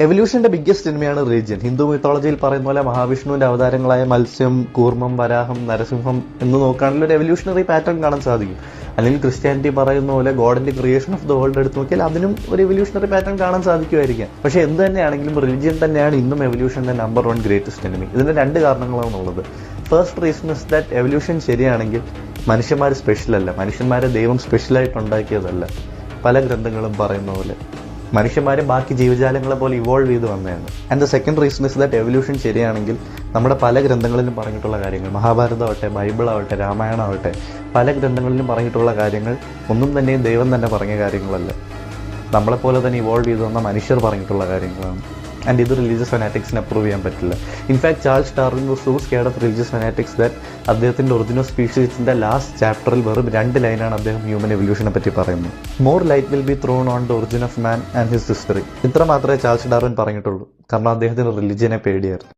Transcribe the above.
എവല്യൂഷന്റെ biggest എനിമിയാണ് religion. Hindu മിത്തോളജിയിൽ പറയുന്ന പോലെ മഹാവിഷ്ണുവിന്റെ അവതാരങ്ങളായ മത്സ്യം, കൂർമ്മം, വരാഹം, നരസിംഹം എന്ന് നോക്കുകയാണെങ്കിൽ ഒരു എവല്യൂഷണറി പാറ്റേൺ കാണാൻ സാധിക്കും. അല്ലെങ്കിൽ ക്രിസ്ത്യാനിറ്റി പറയുന്ന പോലെ ഗോഡിന്റെ ക്രിയേഷൻ ഓഫ് ദ വേൾഡ് എടുത്ത് നോക്കിയാൽ അതിനും ഒരു എവല്യൂഷണറി പാറ്റേൺ കാണാൻ സാധിക്കുമായിരിക്കാം. പക്ഷേ എന്ത് തന്നെയാണെങ്കിലും റിലിജിയൻ തന്നെയാണ് ഇന്നും എവല്യൂഷന്റെ നമ്പർ 1 ഗ്രേറ്റസ്റ്റ് എനിമി. ഇതിന്റെ 2 കാരണങ്ങളാണ് ഉള്ളത്. First reason is that evolution ശരിയാണെങ്കിൽ മനുഷ്യന്മാർ സ്പെഷ്യൽ അല്ല, മനുഷ്യന്മാരെ ദൈവം സ്പെഷ്യലായിട്ട് ഉണ്ടാക്കിയതല്ല. പല ഗ്രന്ഥങ്ങളും പറയുന്ന പോലെ മനുഷ്യന്മാരെ ബാക്കി ജീവജാലങ്ങളെ പോലെ ഇവോൾവ് ചെയ്ത് വന്നതാണ്. And the second reason is that evolution ശരിയാണെങ്കിൽ നമ്മുടെ പല ഗ്രന്ഥങ്ങളിലും പറഞ്ഞിട്ടുള്ള കാര്യങ്ങൾ, മഹാഭാരതമാവട്ടെ, ബൈബിളാവട്ടെ, രാമായണമാവട്ടെ, പല ഗ്രന്ഥങ്ങളിലും പറഞ്ഞിട്ടുള്ള കാര്യങ്ങൾ ഒന്നും തന്നെയും ദൈവം തന്നെ പറഞ്ഞ കാര്യങ്ങളല്ല, നമ്മളെപ്പോലെ തന്നെ ഇവോൾവ് ചെയ്ത് വന്ന മനുഷ്യർ പറഞ്ഞിട്ടുള്ള കാര്യങ്ങളാണ്. ആൻഡ് ഇത് റിലീജിയസ് ഫനാറ്റിക്സിന് അപ്രൂവ് ചെയ്യാൻ പറ്റില്ല. In fact Charles Darwin was so scared of religious fanatics that അദ്ദേഹത്തിന്റെ ഒറിജിനൽ സ്പീഷീസിന്റെ ലാസ്റ്റ് ചാപ്റ്ററിൽ വെറും 2 ലൈനാണ് അദ്ദേഹം ഹ്യൂമൻ എവല്യൂഷനെ പറ്റി പറയുന്നത്. More light will be thrown on the origin of man and his history. ഇത്ര മാത്രമേ ചാൾസ് ഡാർവിൻ പറഞ്ഞിട്ടുള്ളൂ, കാരണം അദ്ദേഹത്തിന് റിലിജിയനെ പേടിയായിരുന്നു.